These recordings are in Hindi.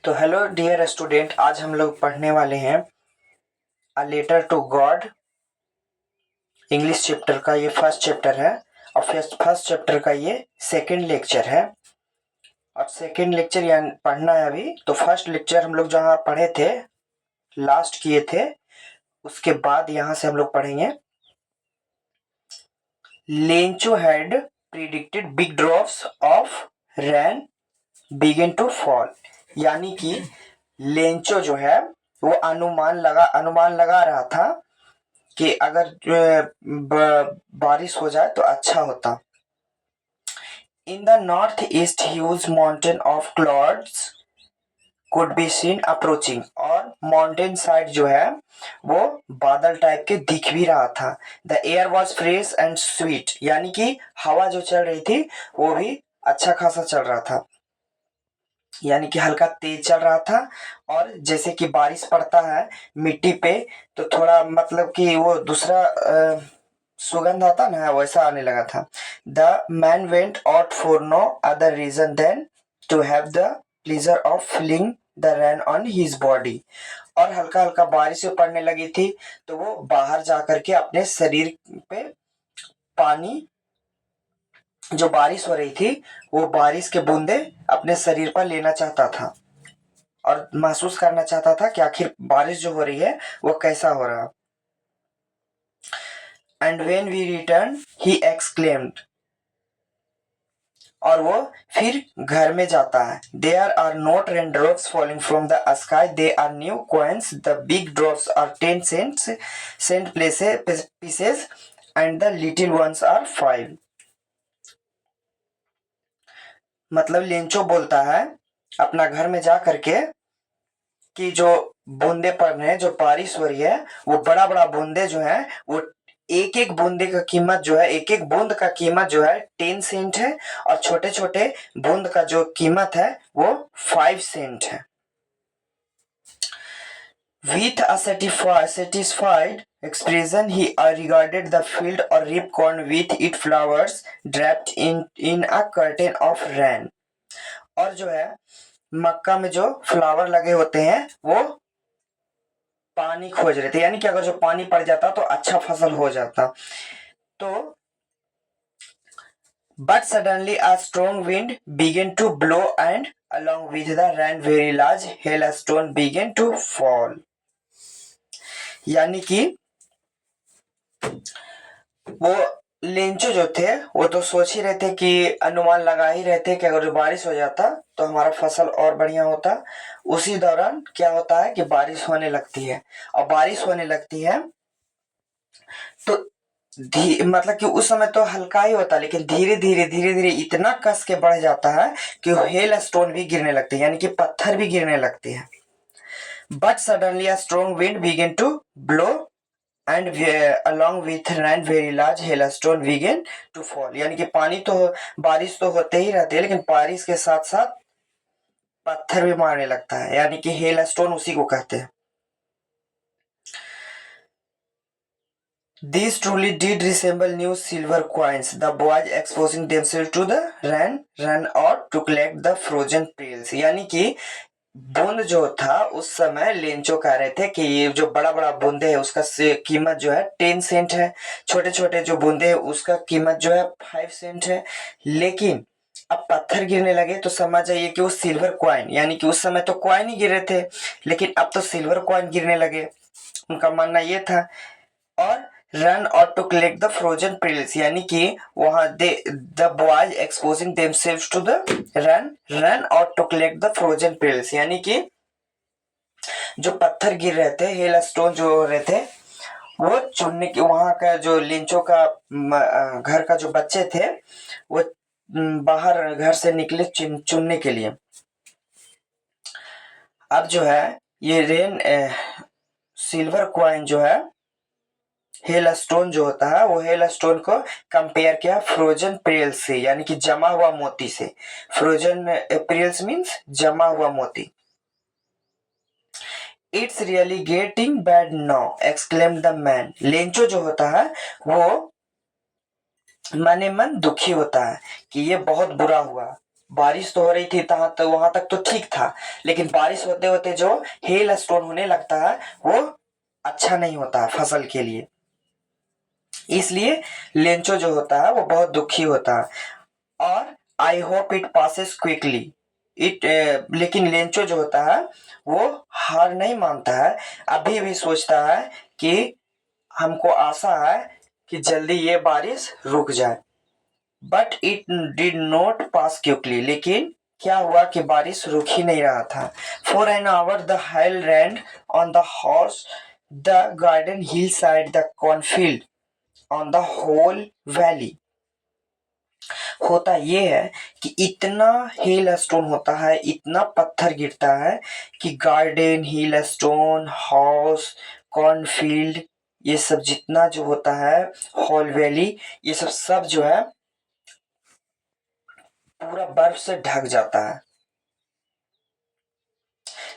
तो हेलो डियर स्टूडेंट, आज हम लोग पढ़ने वाले हैं a letter to God. English chapter का ये फर्स्ट चैप्टर है और फर्स्ट चैप्टर का ये सेकंड लेक्चर है। और सेकंड लेक्चर यानी पढ़ना है अभी। तो फर्स्ट लेक्चर हम लोग जहाँ पढ़े थे, लास्ट किए थे, उसके बाद यहाँ से हम लोग पढ़ेंगे। Lencho had predicted big drops of rain begin to fall. यानी कि लेंचो जो है वो अनुमान लगा रहा था कि अगर बारिश हो जाए तो अच्छा होता। In the north east huge mountain of clouds could be seen approaching. और माउंटेन साइड जो है वो बादल टाइप के दिख भी रहा था। The air was fresh and sweet, यानी कि हवा जो चल रही थी वो भी अच्छा खासा चल रहा था, यानी कि हल्का तेज चल रहा था। और जैसे कि बारिश पड़ता है मिट्टी पे तो थोड़ा मतलब कि वो दूसरा सुगंध आता ना, वैसा आने लगा था। The man went out for no other reason than to have the pleasure of feeling the rain on his body. और हल्का हल्का बारिश पड़ने लगी थी तो वो बाहर जाकर के अपने शरीर पे पानी, जो बारिश हो रही थी वो बारिश के बूंदे अपने शरीर पर लेना चाहता था और महसूस करना चाहता था कि आखिर बारिश जो हो रही है वो कैसा हो रहा। And when we return he exclaimed, और वो फिर घर में जाता है। There are not rain drops falling from the sky, they are new coins, the big drops are 10 cent pieces and the little ones are 5। मतलब लेंचो बोलता है अपना घर में जा करके कि जो बूंदे पड़ रहे हैं, जो बारिश हो रही है, वो बड़ा बड़ा बूंदे जो है वो एक एक बूंदे का कीमत जो है, एक एक बूंद का कीमत जो है 10 सेंट है और छोटे छोटे बूंद का जो कीमत है वो 5 सेंट है। With a satisfied expression, he regarded the field or ripe corn with its flowers draped in a curtain of rain। और जो है मक्का में जो फ्लावर लगे होते हैं वो पानी खोज रहे थे, यानी कि अगर जो पानी पड़ जाता तो अच्छा फसल हो जाता। तो but suddenly a strong wind began to blow and along with the rain very large hailstone began to fall। यानी कि वो लेंचो जो थे वो तो सोच ही रहे थे कि अनुमान लगा ही रहे थे कि अगर बारिश हो जाता तो हमारा फसल और बढ़िया होता। उसी दौरान क्या होता है कि बारिश होने लगती है, और बारिश होने लगती है तो मतलब कि उस समय तो हल्का ही होता, लेकिन धीरे धीरे इतना कस के बढ़ जाता है कि हेल स्टोन भी गिरने लगते हैं, यानी कि पत्थर भी गिरने लगते हैं। But suddenly a strong wind began to blow and along with rain very large hailstone began to fall। यानी कि पानी तो बारिश तो होते ही रहते हैं, लेकिन बारिश के साथ साथ पत्थर भी मारने लगता है, यानी कि हेलस्टोन उसी को कहते हैं। These truly did resemble new silver coins, the boys exposing themselves to the rain ran out to collect the frozen pearls। यानी कि बूंद जो था उस समय लेंचो कह रहे थे कि ये जो बड़ा बड़ा बूंदे है उसका कीमत जो है 10 सेंट है, छोटे छोटे जो बूंदे है उसका कीमत जो है 5 सेंट है। लेकिन अब पत्थर गिरने लगे तो समझ जाइए कि वो सिल्वर कॉइन, यानी कि उस समय तो कॉइन ही गिर रहे थे लेकिन अब तो सिल्वर कॉइन गिरने लगे, उनका मानना ये था। और run or to collect the frozen pails, यानी कि वहां the boys exposing themselves to the run or to collect the frozen pails, यानी कि जो पत्थर गिर रहे थे, हेल स्टोन जो हो रहे थे, वो चुनने के, वहां का जो लिंचो का घर का जो बच्चे थे वो बाहर घर से निकले चुनने के लिए। अब जो है ये रेन सिल्वर कॉइन जो है, हेल स्टोन जो होता है वो हेल स्टोन को कंपेयर किया फ्रोजन पेरियल्स से, यानी कि जमा हुआ मोती से। फ्रोजन पेरियल्स मींस जमा हुआ मोती। It's really getting bad now exclaim the man. Lencho जो होता है वो मने मन दुखी होता है कि ये बहुत बुरा हुआ। बारिश तो हो रही थी तहाँ तो वहां तक तो ठीक था, लेकिन बारिश होते होते जो हेल स्टोन होने लगता है वो अच्छा नहीं होता है फसल के लिए। इसलिए लेंचो जो होता है वो बहुत दुखी होता है। और I hope it passes quickly it, लेकिन लेंचो जो होता है वो हार नहीं मानता है, अभी भी सोचता है कि हमको आशा है कि जल्दी ये बारिश रुक जाए। But it did not pass quickly, लेकिन क्या हुआ कि बारिश रुक ही नहीं रहा था। For an hour the hail rained on the horse the garden hillside the cornfield on the whole valley. होता ये है कि इतना हेल स्टोन होता है, इतना पत्थर गिरता है कि गार्डन, हिल स्टोन, हाउस, कॉर्नफील्ड, ये सब जितना जो होता है, हॉल वैली, ये सब सब जो है पूरा बर्फ से ढक जाता है।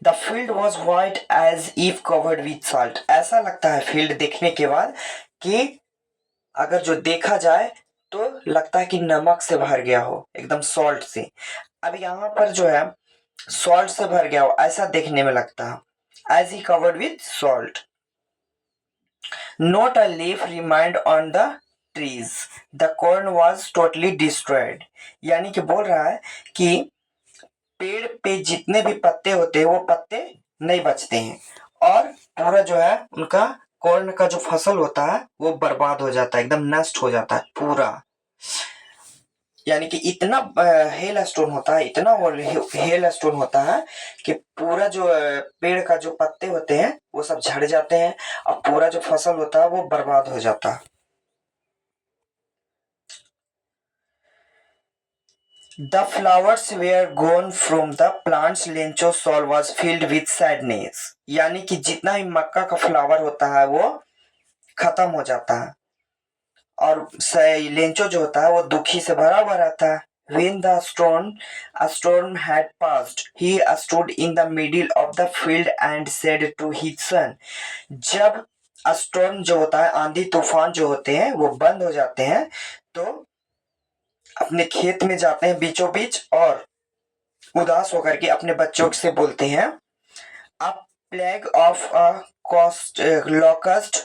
The field was white as if covered with salt. ऐसा लगता है फील्ड देखने के बाद कि अगर जो देखा जाए तो लगता है कि नमक से भर गया हो, एकदम सॉल्ट से। अब यहाँ पर जो है सॉल्ट से भर गया हो ऐसा देखने में लगता है, as he covered with salt. Not a leaf remained on the trees, the corn was totally destroyed. यानी कि बोल रहा है कि पेड़ पे जितने भी पत्ते होते हैं वो पत्ते नहीं बचते हैं, और पूरा जो है उनका कॉर्न का जो फसल होता है वो बर्बाद हो जाता है, एकदम नष्ट हो जाता है पूरा। यानी कि इतना हेल स्टोन होता है, इतना वो हेल स्टोन होता है कि पूरा जो पेड़ का जो पत्ते होते हैं वो सब झड़ जाते हैं, और पूरा जो फसल होता है वो बर्बाद हो जाता है। The flowers were gone from the plant's Lencho soul was filled with sadness। यानी कि जितना भी मक्का का फ्लावर होता है वो खत्म हो जाता है, और लेंचो जो होता है वो दुखी से भरा हुआ रहता है। When the storm had passed, he stood in the middle of the field and said to his son। जब स्टॉर्म जो होता है, आंधी तूफान जो होते हैं वो बंद हो जाते हैं, तो अपने खेत में जाते हैं बीचों बीच, और उदास होकर के अपने बच्चों से बोलते हैं, अ plague of a cost locust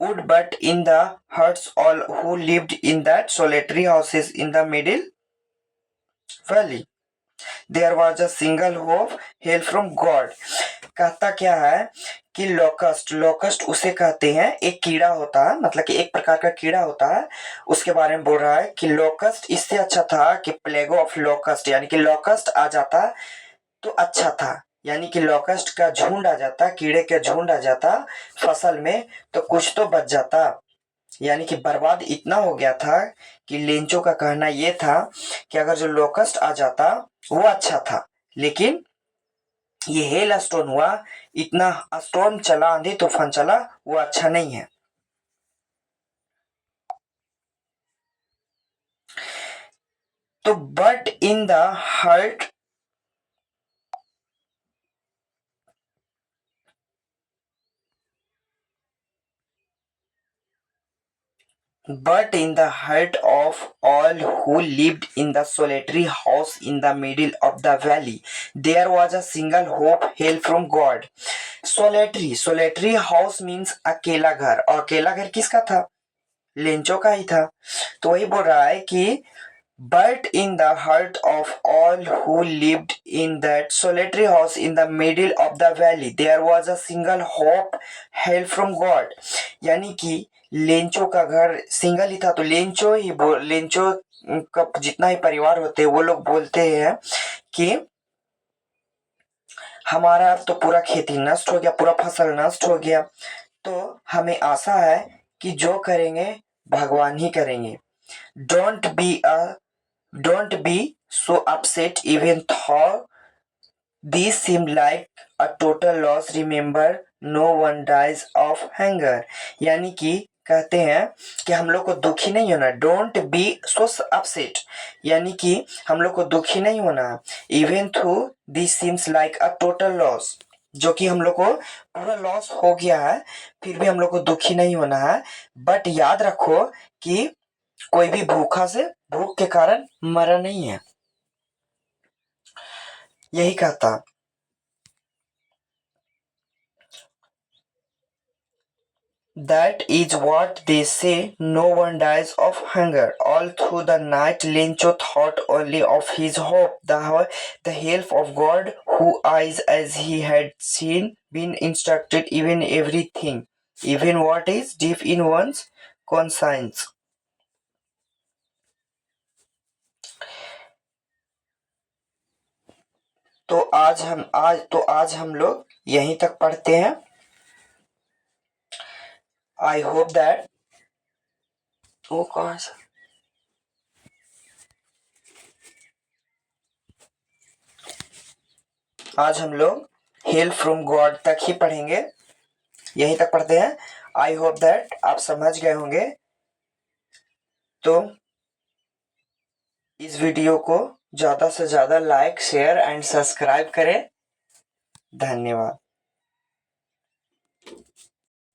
would but in the hearts all who lived in that solitary houses in the middle valley there was a single hope hail from God। कहता क्या है कि लोकस्ट उसे कहते हैं, एक कीड़ा होता है, मतलब कि एक प्रकार का कीड़ा होता है, उसके बारे में बोल रहा है कि लोकस्ट इससे अच्छा था कि प्लेगो ऑफ लोकस्ट, यानी कि लोकस्ट आ जाता तो अच्छा था, यानी कि लोकस्ट का झुंड आ जाता, कीड़े का झुंड आ जाता फसल में तो कुछ तो बच जाता। यानी कि बर्बाद इतना हो गया था कि लेंचो का कहना यह था कि अगर जो लोकस्ट आ जाता वो अच्छा था, लेकिन ये हेल स्टोन हुआ, इतना स्टोन चला, आंधी तूफान चला, वो अच्छा नहीं है। तो but in the heart But in the heart of all who lived in the solitary house in the middle of the valley, there was a single hope hail from God। solitary house means अकेला घर, और अकेला घर किसका था? लेंचो का ही था। तो वही बोल रहा है कि but in the heart of all who lived in that solitary house in the middle of the valley there was a single hope hail from God। यानी कि लेंचो का घर सिंगल ही था, तो लेंचो का जितना ही परिवार होते हैं वो लोग बोलते हैं कि हमारा तो पूरा खेती नष्ट हो गया, पूरा फसल नष्ट हो गया, तो हमें आशा है कि जो करेंगे भगवान ही करेंगे। Don't be so upset even though this seem like a total loss, remember no one dies of hunger. यानी कि कहते हैं कि हम लोग को दुखी नहीं होना, डोंट बी सो अपसेट, यानी कि हम लोग को दुखी नहीं होना, even through this seems like a total loss, जो कि हम लोग को पूरा लॉस हो गया है, फिर भी हम लोग को दुखी नहीं होना है। बट याद रखो कि कोई भी भूखा से भूख के कारण मरा नहीं है, यही कहता। That is what they say. No one dies of hunger. All through the night, Lencho thought only of his hope, the help of God, who eyes as he had seen, been instructed even everything, even what is deep in one's conscience. आज हम लोग यहीं तक पढ़ते हैं। आई होप दैट वो कौन सा आज हम लोग हेल्प फ्रॉम गॉड तक ही पढ़ेंगे, यहीं तक पढ़ते हैं। आई होप दैट आप समझ गए होंगे। तो इस वीडियो को ज़्यादा से ज़्यादा लाइक शेयर एंड सब्सक्राइब करें। धन्यवाद।